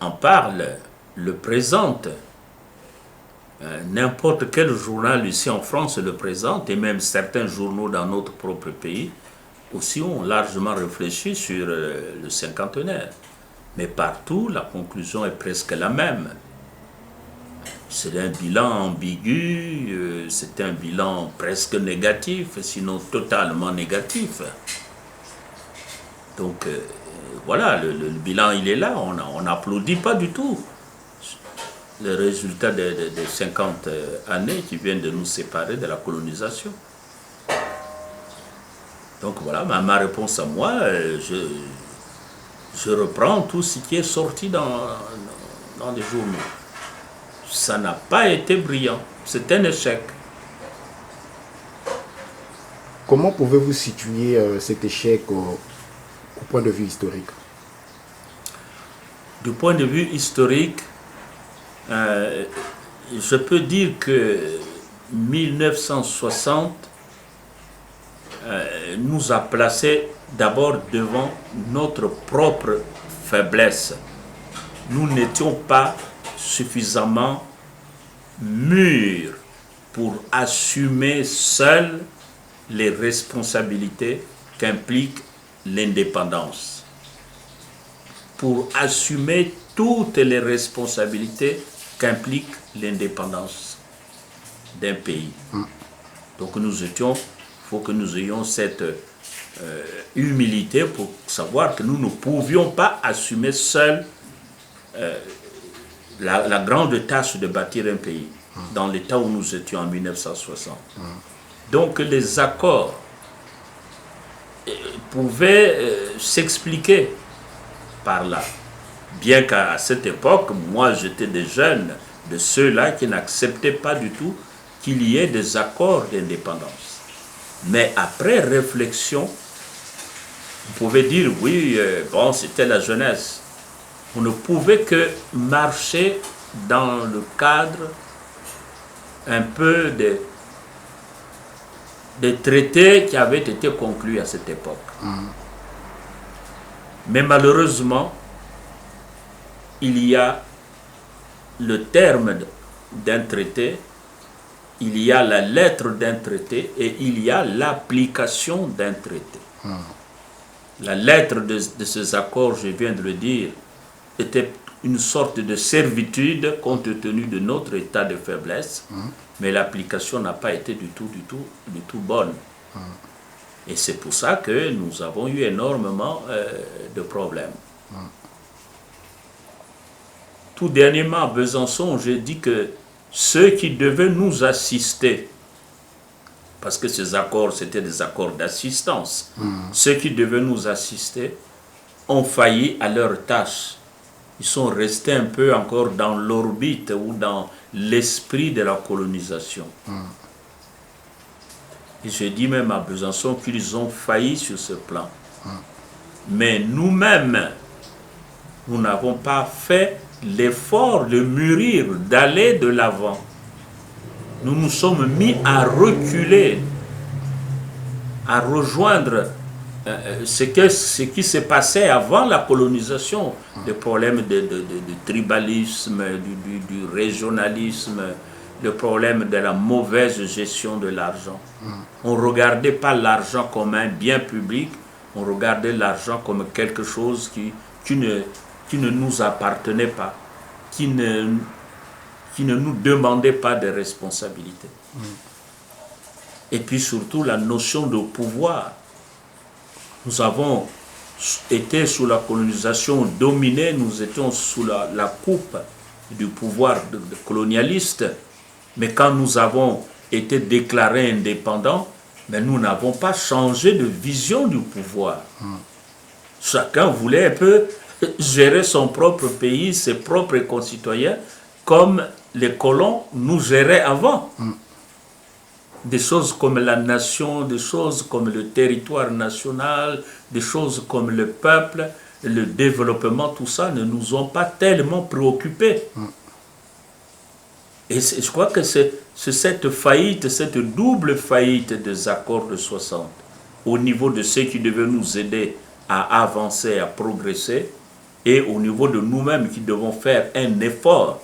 en parle, le présente. N'importe quel journal ici en France le présente, et même certains journaux dans notre propre pays aussi ont largement réfléchi sur le cinquantenaire. Mais partout, la conclusion est presque la même. C'est un bilan ambigu, c'est un bilan presque négatif, sinon totalement négatif. Donc voilà, le bilan il est là, on n'applaudit pas du tout le résultat des 50 années qui viennent de nous séparer de la colonisation. Donc voilà, ma réponse à moi, je reprends tout ce qui est sorti dans les journaux. Ça n'a pas été brillant, c'est un échec. Comment pouvez-vous situer cet échec au point de vue historique? Du point de vue historique, je peux dire que 1960 nous a placés d'abord devant notre propre faiblesse. Nous n'étions pas suffisamment mûrs pour assumer seuls les responsabilités qu'implique l'indépendance. Pour assumer toutes les responsabilités qu'implique l'indépendance d'un pays. Donc il faut que nous ayons cette humilité pour savoir que nous ne pouvions pas assumer seuls la grande tâche de bâtir un pays dans l'état où nous étions en 1960. Donc les accords pouvaient s'expliquer par là. Bien qu'à cette époque, moi j'étais des jeunes, de ceux-là qui n'acceptaient pas du tout qu'il y ait des accords d'indépendance. Mais après réflexion, vous pouvez dire oui, bon, c'était la jeunesse. On ne pouvait que marcher dans le cadre un peu des traités qui avaient été conclus à cette époque. Mais malheureusement, il y a le terme d'un traité, il y a la lettre d'un traité et il y a l'application d'un traité. La lettre de ces accords, je viens de le dire, était une sorte de servitude compte tenu de notre état de faiblesse, mais l'application n'a pas été du tout bonne. Et c'est pour ça que nous avons eu énormément de problèmes. Tout dernièrement à Besançon, j'ai dit que ceux qui devaient nous assister, parce que ces accords, c'était des accords d'assistance, ceux qui devaient nous assister ont failli à leur tâche. Ils sont restés un peu encore dans l'orbite ou dans l'esprit de la colonisation. Et je dis même à Besançon qu'ils ont failli sur ce plan. Mais nous-mêmes, nous n'avons pas fait l'effort de mûrir, d'aller de l'avant. Nous nous sommes mis à reculer, à rejoindre ce qui se passait avant la colonisation, le problème de tribalisme, du régionalisme, le problème de la mauvaise gestion de l'argent. On ne regardait pas l'argent comme un bien public, on regardait l'argent comme quelque chose qui ne nous appartenait pas, qui ne nous demandait pas de responsabilité. Et puis surtout la notion de pouvoir. Nous avons été sous la colonisation dominée, nous étions sous la coupe du pouvoir colonialiste, mais quand nous avons été déclarés indépendants, mais nous n'avons pas changé de vision du pouvoir. Chacun voulait un peu gérer son propre pays, ses propres concitoyens, comme les colons nous géraient avant. Des choses comme la nation, des choses comme le territoire national, des choses comme le peuple, le développement, tout ça ne nous ont pas tellement préoccupés. Et je crois que c'est cette faillite, cette double faillite des accords de 60, au niveau de ceux qui devaient nous aider à avancer, à progresser, et au niveau de nous-mêmes qui devons faire un effort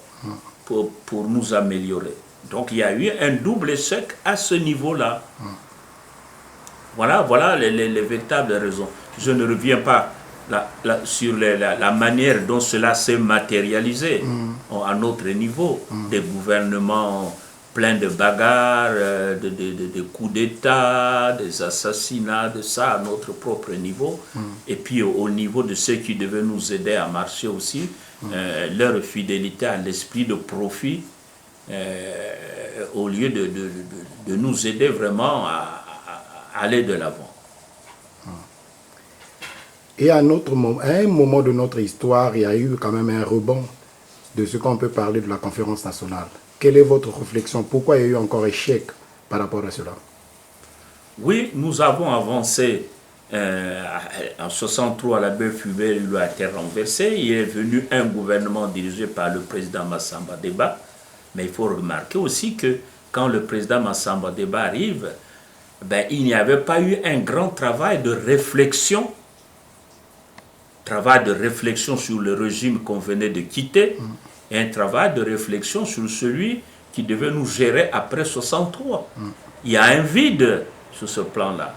pour nous améliorer. Donc il y a eu un double échec à ce niveau-là. Voilà les véritables raisons. Je ne reviens pas sur la manière dont cela s'est matérialisé à notre niveau. Des gouvernements pleins de bagarres, de coups d'État, des assassinats, de ça à notre propre niveau. Et puis au niveau de ceux qui devaient nous aider à marcher aussi, leur fidélité à l'esprit de profit, au lieu de nous aider vraiment à aller de l'avant. Et à un moment de notre histoire, il y a eu quand même un rebond de ce qu'on peut parler de la conférence nationale. Quelle est votre réflexion? Pourquoi il y a eu encore échec par rapport à cela? Oui, nous avons avancé. En 63, la Bœuf-Hubert a été renversé. Il est venu un gouvernement dirigé par le président Massamba Deba. Mais il faut remarquer aussi que quand le président Massamba Deba arrive, il n'y avait pas eu un grand travail de réflexion sur le régime qu'on venait de quitter, et un travail de réflexion sur celui qui devait nous gérer après 63. Il y a un vide sur ce plan-là.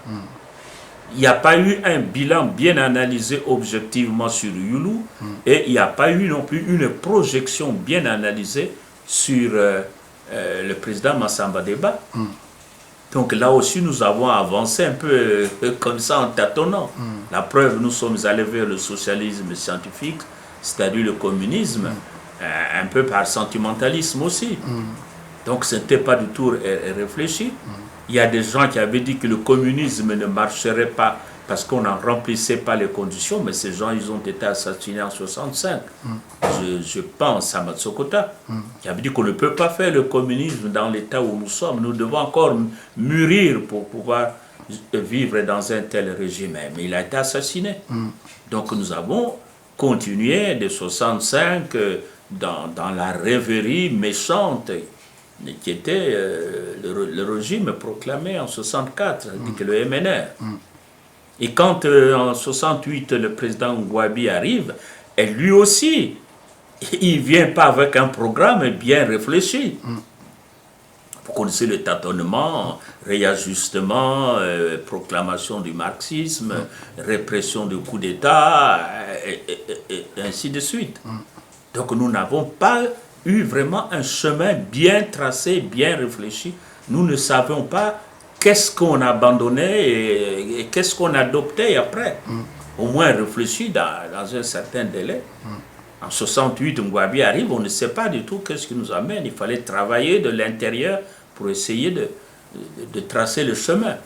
Il n'y a pas eu un bilan bien analysé objectivement sur Youlou, et il n'y a pas eu non plus une projection bien analysée sur le président Massamba Deba. Donc là aussi, nous avons avancé un peu comme ça en tâtonnant. La preuve, nous sommes allés vers le socialisme scientifique, c'est-à-dire le communisme, un peu par sentimentalisme aussi. Donc ce n'était pas du tout réfléchi. Il y a des gens qui avaient dit que le communisme ne marcherait pas parce qu'on n'en remplissait pas les conditions, mais ces gens, ils ont été assassinés en 65. Je pense à Matsokota, qui avait dit qu'on ne peut pas faire le communisme dans l'état où nous sommes. Nous devons encore mûrir pour pouvoir vivre dans un tel régime. Mais il a été assassiné. Donc nous avons continué de 65 dans la rêverie méchante qui était le régime proclamé en 64, que le MNR. Et quand en 68 le président Ngouabi arrive, et lui aussi, il ne vient pas avec un programme bien réfléchi. Vous connaissez le tâtonnement, réajustement, proclamation du marxisme, répression du coup d'État, et ainsi de suite. Donc nous n'avons pas eu vraiment un chemin bien tracé, bien réfléchi. Nous ne savions pas qu'est-ce qu'on a abandonné et qu'est-ce qu'on a adopté après. Au moins réfléchi dans un certain délai. En 68, Ngouabi arrive, on ne sait pas du tout qu'est-ce qui nous amène. Il fallait travailler de l'intérieur pour essayer de tracer le chemin.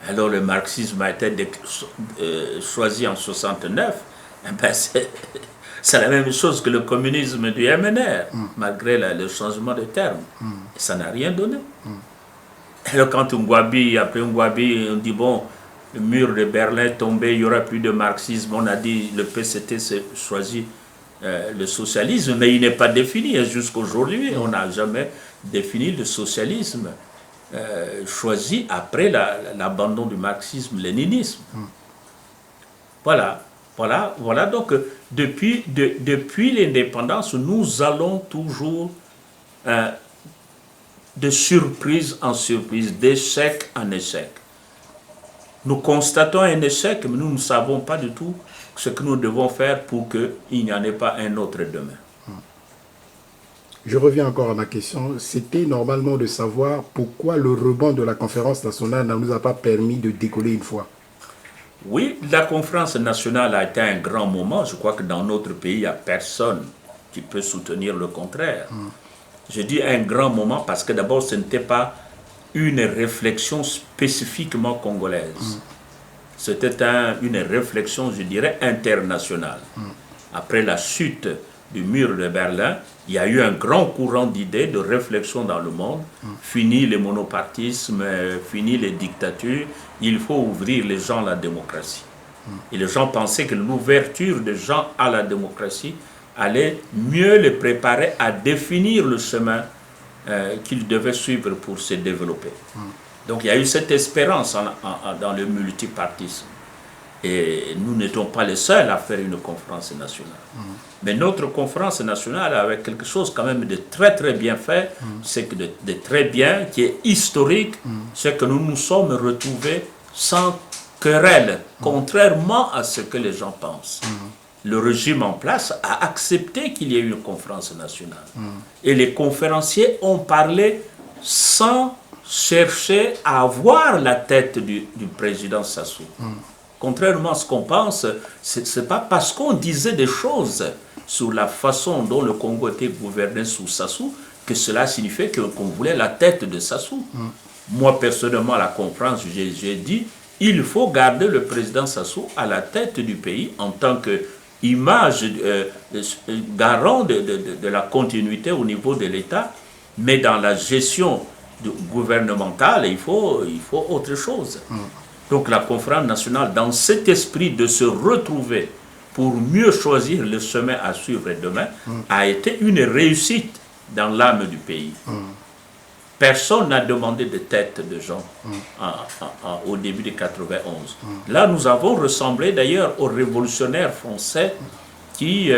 Alors le marxisme a été choisi en 69. C'est la même chose que le communisme du MNR, malgré le changement de terme. Et ça n'a rien donné. Alors quand après Ngouabi, on dit bon, le mur de Berlin est tombé, il n'y aura plus de marxisme. On a dit le PCT choisit le socialisme, mais il n'est pas défini. Jusqu'aujourd'hui, on n'a jamais défini le socialisme choisi après l'abandon du marxisme-léninisme. Voilà. Donc, depuis l'indépendance, nous allons toujours de surprise en surprise, d'échec en échec. Nous constatons un échec, mais nous ne savons pas du tout ce que nous devons faire pour qu'il n'y en ait pas un autre demain. Je reviens encore à ma question. C'était normalement de savoir pourquoi le rebond de la conférence nationale ne nous a pas permis de décoller une fois. Oui, la conférence nationale a été un grand moment. Je crois que dans notre pays, il n'y a personne qui peut soutenir le contraire. Je dis un grand moment parce que d'abord, ce n'était pas une réflexion spécifiquement congolaise. C'était une réflexion, je dirais, internationale. Après la chute du mur de Berlin, il y a eu un grand courant d'idées, de réflexion dans le monde. Fini les monopartismes, fini les dictatures. Il faut ouvrir les gens à la démocratie. Et les gens pensaient que l'ouverture des gens à la démocratie allait mieux les préparer à définir le chemin qu'ils devaient suivre pour se développer. Donc il y a eu cette espérance dans le multipartisme. Et nous n'étions pas les seuls à faire une conférence nationale. Mais notre conférence nationale avait quelque chose quand même de très très bien fait, c'est que de très bien, qui est historique, c'est que nous nous sommes retrouvés sans querelle, contrairement à ce que les gens pensent. Le régime en place a accepté qu'il y ait une conférence nationale. Et les conférenciers ont parlé sans chercher à avoir la tête du président Sassou. Contrairement à ce qu'on pense, ce n'est pas parce qu'on disait des choses sur la façon dont le Congo était gouverné sous Sassou que cela signifiait qu'on voulait la tête de Sassou. Moi, personnellement, à la conférence, j'ai dit il faut garder le président Sassou à la tête du pays en tant qu'image garant de la continuité au niveau de l'État, mais dans la gestion gouvernementale, il faut autre chose. Donc la conférence nationale, dans cet esprit de se retrouver pour mieux choisir le chemin à suivre demain, a été une réussite dans l'âme du pays. Personne n'a demandé de tête de gens au début de 91. Là, nous avons ressemblé d'ailleurs aux révolutionnaires français qui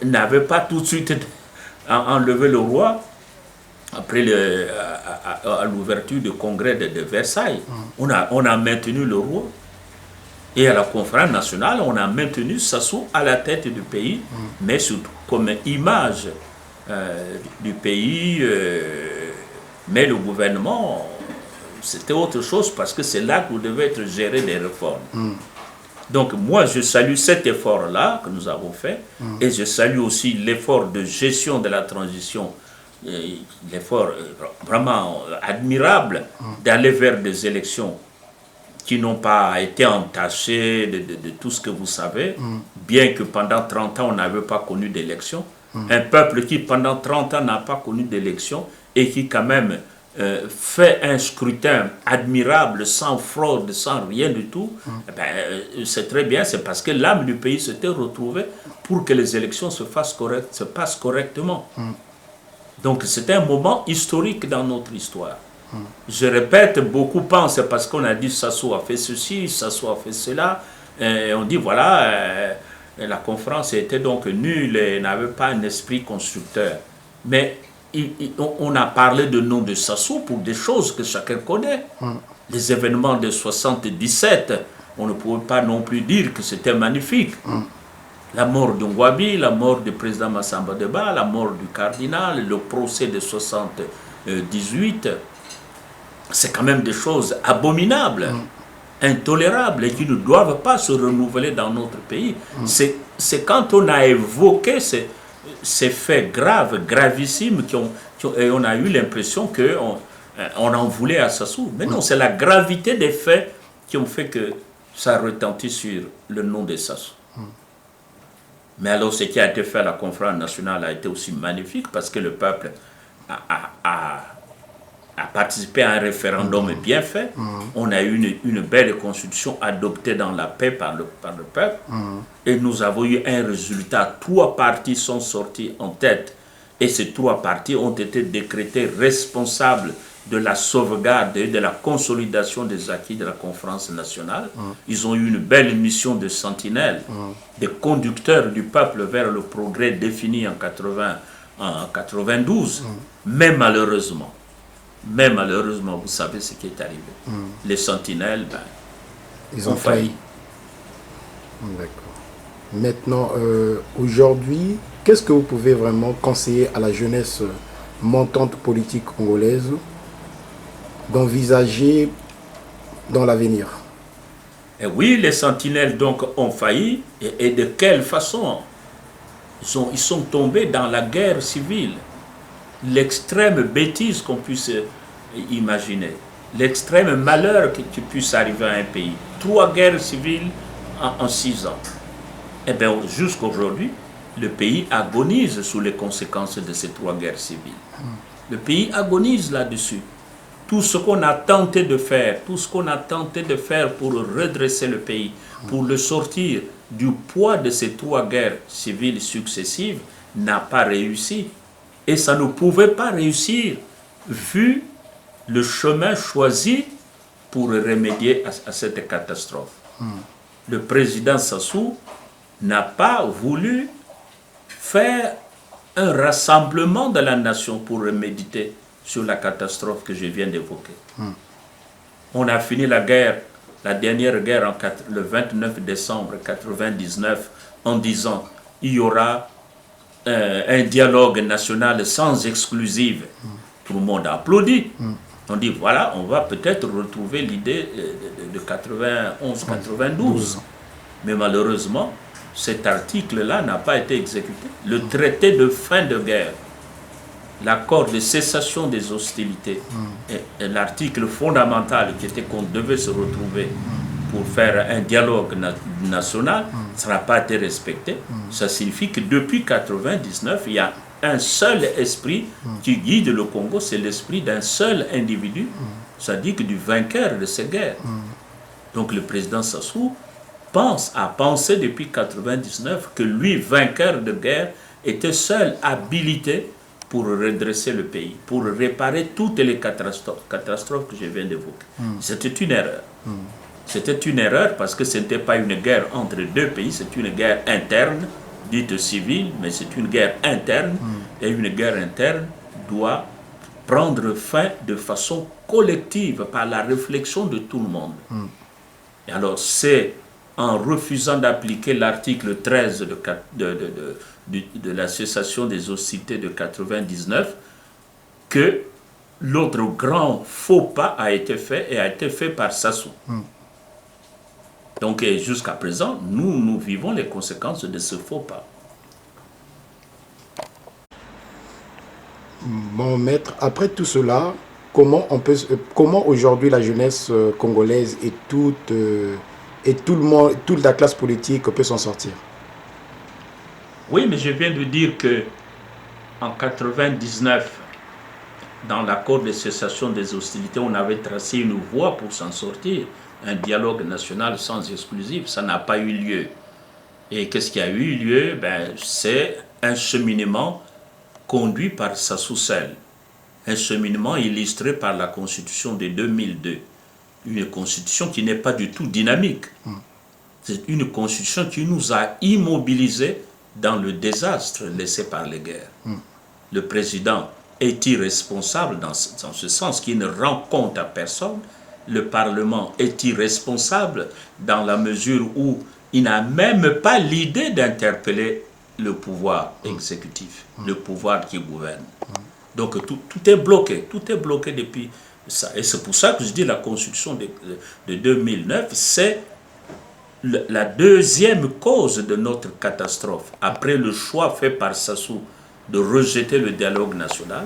n'avaient pas tout de suite enlevé le roi après à l'ouverture du congrès de Versailles. On a maintenu le roi. Et à la conférence nationale, on a maintenu Sassou à la tête du pays, mais surtout comme image du pays. Mais le gouvernement, c'était autre chose parce que c'est là que vous devez être géré des réformes. Donc moi, je salue cet effort-là que nous avons fait et je salue aussi l'effort de gestion de la transition, l'effort vraiment admirable d'aller vers des élections qui n'ont pas été entachées de tout ce que vous savez, bien que pendant 30 ans, on n'avait pas connu d'élection. Un peuple qui pendant 30 ans n'a pas connu d'élection et qui quand même fait un scrutin admirable, sans fraude, sans rien du tout, c'est très bien, c'est parce que l'âme du pays s'était retrouvée pour que les élections se passent correctement. Donc c'est un moment historique dans notre histoire. Je répète, beaucoup pensent parce qu'on a dit Sassou a fait ceci, Sassou a fait cela, et on dit voilà, la conférence était donc nulle et n'avait pas un esprit constructeur. Mais on a parlé de nom de Sassou pour des choses que chacun connaît. Les événements de 77, on ne pouvait pas non plus dire que c'était magnifique. La mort de Ngouabi, la mort du président Massamba Deba, la mort du cardinal, le procès de 78, c'est quand même des choses abominables, intolérables et qui ne doivent pas se renouveler dans notre pays. C'est quand on a évoqué ces faits graves, gravissimes, et on a eu l'impression qu'on en voulait à Sassou. Mais non, c'est la gravité des faits qui ont fait que ça retentit sur le nom de Sassou. Mais alors, ce qui a été fait à la conférence nationale a été aussi magnifique parce que le peuple a participé à un référendum bien fait. On a eu une belle constitution adoptée dans la paix par le peuple. Et nous avons eu un résultat. 3 partis sont sortis en tête. Et ces 3 partis ont été décrétés responsables de la sauvegarde et de la consolidation des acquis de la conférence nationale. Ils ont eu une belle mission de sentinelle, des conducteurs du peuple vers le progrès défini en 92. Mais malheureusement, vous savez ce qui est arrivé. Les sentinelles, ils ont failli. D'accord. Maintenant, aujourd'hui, qu'est-ce que vous pouvez vraiment conseiller à la jeunesse montante politique congolaise d'envisager dans l'avenir? Et oui, les sentinelles donc ont failli. Et de quelle façon? Ils sont tombés dans la guerre civile. L'extrême bêtise qu'on puisse imaginer. L'extrême malheur qui puisse arriver à un pays. 3 guerres civiles en 6 ans. Et bien, jusqu'aujourd'hui, le pays agonise sous les conséquences de ces 3 guerres civiles. Le pays agonise là-dessus. Tout ce qu'on a tenté de faire, pour redresser le pays, pour le sortir du poids de ces 3 guerres civiles successives, n'a pas réussi. Et ça ne pouvait pas réussir, vu le chemin choisi pour remédier à cette catastrophe. le président Sassou n'a pas voulu faire un rassemblement de la nation pour méditer sur la catastrophe que je viens d'évoquer. On a fini la guerre, la dernière guerre le 29 décembre 1999 en disant il y aura un dialogue national sans exclusive. Tout le monde a applaudi. On dit voilà, on va peut-être retrouver l'idée de 91-92. Mais malheureusement, cet article-là n'a pas été exécuté. Le traité de fin de guerre, l'accord de cessation des hostilités, et l'article fondamental qui était qu'on devait se retrouver pour faire un dialogue national, ça n'a pas été respecté. Ça signifie que depuis 1999, il y a un seul esprit qui guide le Congo, c'est l'esprit d'un seul individu, c'est-à-dire que du vainqueur de ces guerres. Donc le président Sassou a pensé depuis 1999 que lui, vainqueur de guerre, était seul habilité pour redresser le pays, pour réparer toutes les catastrophes que je viens d'évoquer. C'était une erreur. C'était une erreur parce que ce n'était pas une guerre entre deux pays, c'est une guerre interne, dite civile, mais c'est une guerre interne, et une guerre interne doit prendre fin de façon collective par la réflexion de tout le monde. Et alors c'est en refusant d'appliquer l'article 13 de la cessation des hostilités de 1999 que l'autre grand faux pas a été fait, et a été fait par Sassou. Donc jusqu'à présent, nous vivons les conséquences de ce faux pas. Bon maître, après tout cela, comment aujourd'hui la jeunesse congolaise et toute la classe politique peut s'en sortir? Oui, mais je viens de dire que en 1999, dans l'accord de cessation des hostilités, on avait tracé une voie pour s'en sortir, un dialogue national sans exclusif. Ça n'a pas eu lieu. Et qu'est-ce qui a eu lieu? C'est un cheminement conduit par Sassou seul. Un cheminement illustré par la Constitution de 2002. Une Constitution qui n'est pas du tout dynamique. C'est une Constitution qui nous a immobilisés dans le désastre laissé par les guerres. Le président est irresponsable dans ce sens, qu'il ne rend compte à personne. Le Parlement est irresponsable dans la mesure où il n'a même pas l'idée d'interpeller le pouvoir exécutif, le pouvoir qui gouverne. Donc tout est bloqué depuis ça. Et c'est pour ça que je dis la Constitution de 2009, c'est la deuxième cause de notre catastrophe. Après le choix fait par Sassou de rejeter le dialogue national,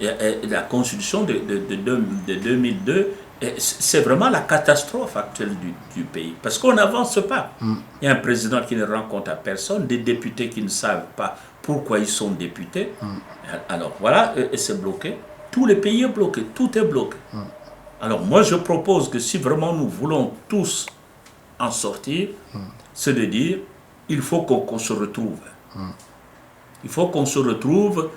et la Constitution de 2002, c'est vraiment la catastrophe actuelle du pays. Parce qu'on n'avance pas. Il y a un président qui ne rend compte à personne, des députés qui ne savent pas pourquoi ils sont députés. Alors voilà, et c'est bloqué. Tout le pays est bloqué, tout est bloqué. Alors moi je propose que si vraiment nous voulons tous en sortir, c'est de dire, il faut qu'on se retrouve. Il faut qu'on se retrouve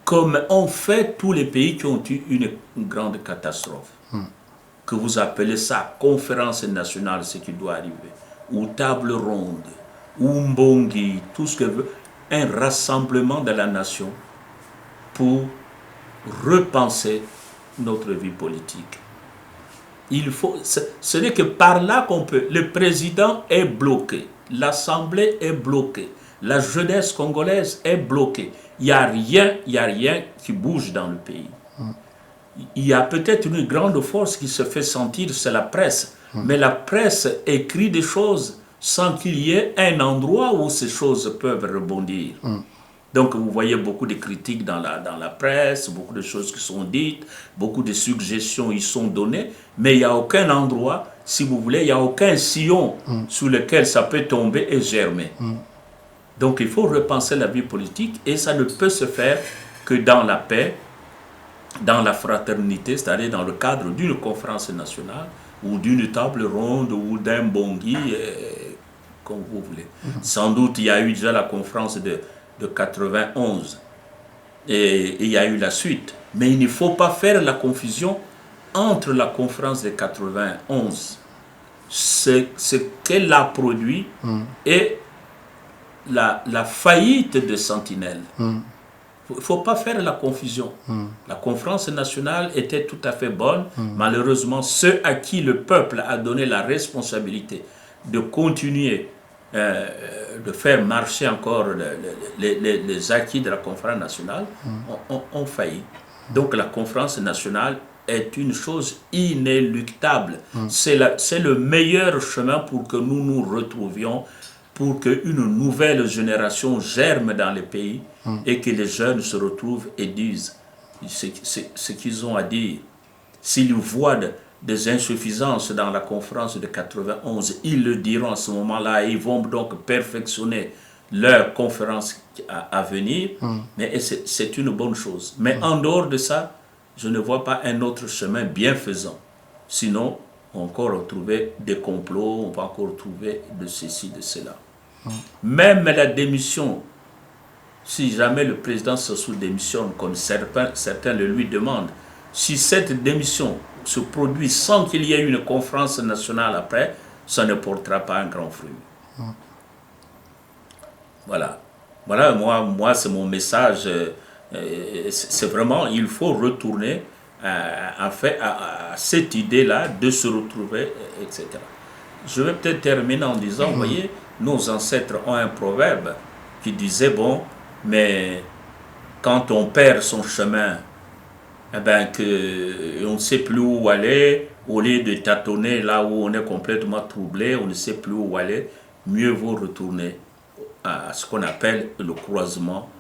comme ont fait tous les pays qui ont eu une grande catastrophe. Que vous appelez ça conférence nationale, ce qui doit arriver, ou table ronde, ou mbongi, tout ce que veut, un rassemblement de la nation pour repenser notre vie politique. Ce n'est que par là qu'on peut. Le président est bloqué, l'Assemblée est bloquée, la jeunesse congolaise est bloquée. Il n'y a rien qui bouge dans le pays. Il y a peut-être une grande force qui se fait sentir, c'est la presse. Mais la presse écrit des choses sans qu'il y ait un endroit où ces choses peuvent rebondir. Donc vous voyez beaucoup de critiques dans la presse, beaucoup de choses qui sont dites, beaucoup de suggestions y sont données, mais il n'y a aucun endroit, si vous voulez, il n'y a aucun sillon sur lequel ça peut tomber et germer. Donc il faut repenser la vie politique, et ça ne peut se faire que dans la paix, dans la fraternité, c'est-à-dire dans le cadre d'une conférence nationale ou d'une table ronde ou d'un bongui, comme vous voulez. Sans doute, il y a eu déjà la conférence de 91 et il y a eu la suite. Mais il ne faut pas faire la confusion entre la conférence de 91 ce qu'elle a produit et la faillite de Sentinelle. Il ne faut pas faire la confusion. La conférence nationale était tout à fait bonne. Malheureusement, ceux à qui le peuple a donné la responsabilité de continuer de faire marcher encore les acquis de la conférence nationale ont failli. Donc la conférence nationale est une chose inéluctable. C'est le meilleur chemin pour que nous nous retrouvions, pour qu'une nouvelle génération germe dans le pays et que les jeunes se retrouvent et disent ce qu'ils ont à dire. S'ils voient des insuffisances dans la conférence de 91, ils le diront à ce moment-là et ils vont donc perfectionner leur conférence à venir. Mais c'est une bonne chose. Mais en dehors de ça, je ne vois pas un autre chemin bienfaisant. Sinon, on va encore retrouver des complots, on va encore retrouver de ceci, de cela. Même la démission, si jamais le président Sassou démissionne, comme certains le lui demandent, si cette démission se produit sans qu'il y ait une conférence nationale après, ça ne portera pas un grand fruit. Voilà. Voilà, moi c'est mon message. C'est vraiment, il faut retourner à cette idée-là de se retrouver, etc. Je vais peut-être terminer en disant, vous voyez, nos ancêtres ont un proverbe qui disait, bon, mais quand on perd son chemin, eh ben on ne sait plus où aller, au lieu de tâtonner là où on est complètement troublé, on ne sait plus où aller, mieux vaut retourner à ce qu'on appelle le croisement.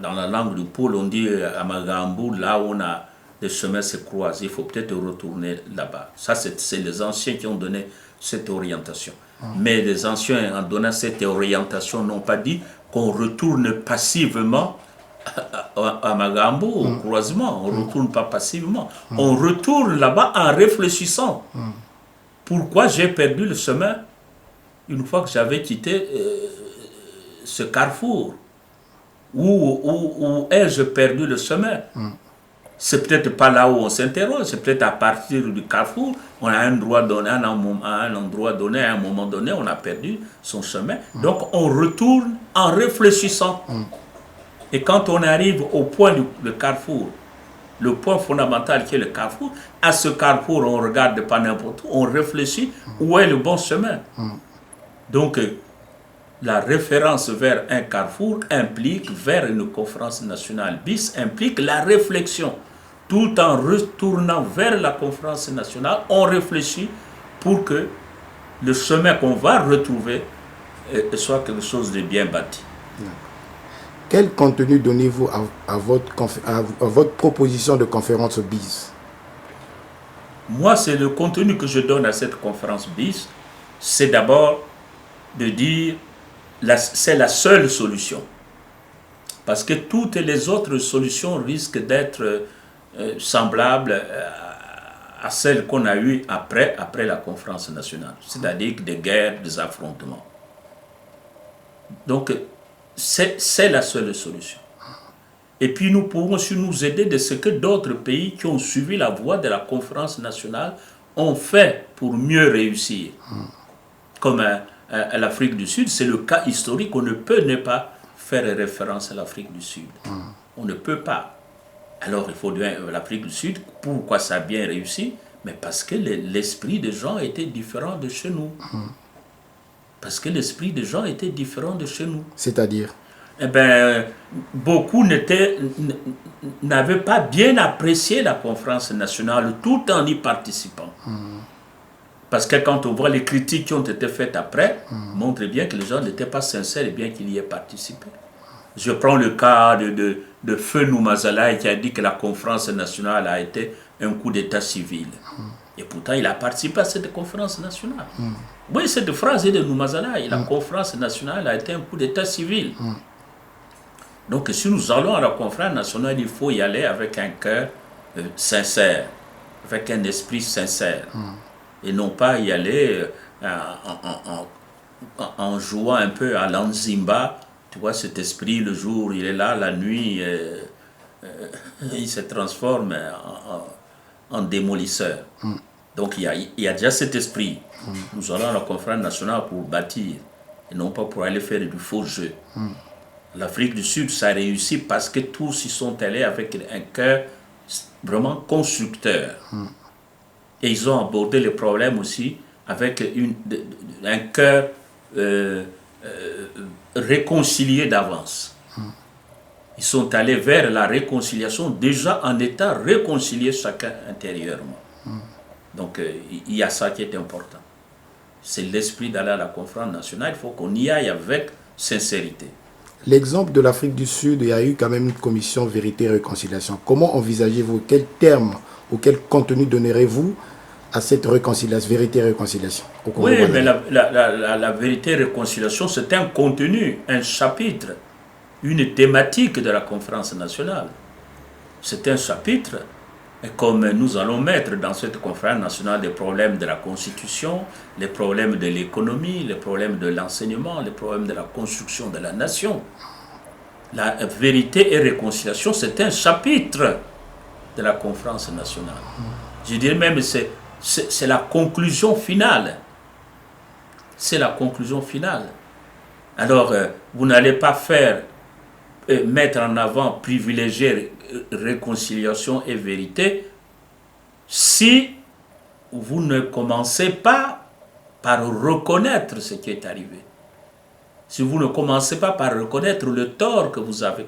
Dans la langue du Pôle, on dit à Magambou, là où on a les chemins se croisent, il faut peut-être retourner là-bas. Ça, c'est les anciens qui ont donné cette orientation. Mais les anciens, en donnant cette orientation, n'ont pas dit qu'on retourne passivement à Magambou, au croisement. On ne retourne pas passivement. On retourne là-bas en réfléchissant. Pourquoi j'ai perdu le chemin une fois que j'avais quitté ce carrefour? Où ai-je perdu le chemin? C'est peut-être pas là où on s'interroge, c'est peut-être à partir du carrefour, on a un endroit donné, à un endroit donné, à un moment donné, on a perdu son chemin. Donc on retourne en réfléchissant. Et quand on arrive au point du carrefour, le point fondamental qui est le carrefour, à ce carrefour, on regarde pas n'importe où, on réfléchit où est le bon chemin. Donc, la référence vers un carrefour implique, vers une conférence nationale bis, implique la réflexion. Tout en retournant vers la conférence nationale, on réfléchit pour que le chemin qu'on va retrouver soit quelque chose de bien bâti. Quel contenu donnez-vous à votre proposition de conférence BIS? Moi, c'est le contenu que je donne à cette conférence BIS, c'est d'abord de dire c'est la seule solution. Parce que toutes les autres solutions risquent d'être semblables à celles qu'on a eues après la conférence nationale. C'est-à-dire des guerres, des affrontements. Donc, c'est la seule solution. Et puis nous pouvons aussi nous aider de ce que d'autres pays qui ont suivi la voie de la conférence nationale ont fait pour mieux réussir. Comme à l'Afrique du Sud, c'est le cas historique, on ne peut ne pas faire référence à l'Afrique du Sud. On ne peut pas. Alors il faut dire l'Afrique du Sud, pourquoi ça a bien réussi? Mais parce que l'esprit des gens était différent de chez nous. Parce que l'esprit des gens était différent de chez nous. C'est-à-dire? Eh bien, beaucoup n'avaient pas bien apprécié la conférence nationale tout en y participant. Parce que quand on voit les critiques qui ont été faites après, montrent bien que les gens n'étaient pas sincères et bien qu'ils y aient participé. Je prends le cas de Feu Noumazalaï qui a dit que la conférence nationale a été un coup d'état civil. Et pourtant, il a participé à cette conférence nationale. Oui, cette phrase est de Noumazalaï. La conférence nationale a été un coup d'état civil. Donc, si nous allons à la conférence nationale, il faut y aller avec un cœur sincère, avec un esprit sincère. Et non pas y aller en jouant un peu à l'anzimba. Tu vois, cet esprit, le jour, il est là, la nuit, il se transforme en démolisseur. Donc il y a déjà cet esprit. Nous allons à la conférence nationale pour bâtir, et non pas pour aller faire du faux jeu. L'Afrique du Sud, ça a réussi parce que tous y sont allés avec un cœur vraiment constructeur. Et ils ont abordé les problèmes aussi avec un cœur réconcilié d'avance. Ils sont allés vers la réconciliation déjà en étant réconciliés chacun intérieurement. Donc il y a ça qui est important. C'est l'esprit d'aller à la conférence nationale. Il faut qu'on y aille avec sincérité. L'exemple de l'Afrique du Sud, il y a eu quand même une commission vérité et réconciliation. Comment envisagez-vous, quel terme ou quel contenu donnerez-vous à cette réconciliation, vérité et réconciliation? Oui, mais la vérité et réconciliation, c'est un contenu, un chapitre, une thématique de la conférence nationale. C'est un chapitre. Et comme nous allons mettre dans cette conférence nationale des problèmes de la Constitution, les problèmes de l'économie, les problèmes de l'enseignement, les problèmes de la construction de la nation. La vérité et réconciliation, c'est un chapitre de la conférence nationale. Je dirais même que c'est la conclusion finale. C'est la conclusion finale. Alors, vous n'allez pas mettre en avant, privilégier réconciliation et vérité si vous ne commencez pas par reconnaître ce qui est arrivé. Si vous ne commencez pas par reconnaître le tort que vous avez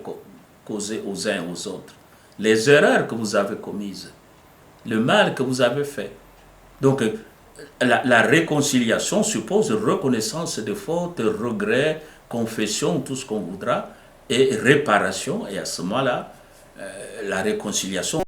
causé aux uns et aux autres, les erreurs que vous avez commises, le mal que vous avez fait. Donc, la réconciliation suppose reconnaissance de fautes, regrets, confession, tout ce qu'on voudra, et réparation. Et à ce moment-là, la réconciliation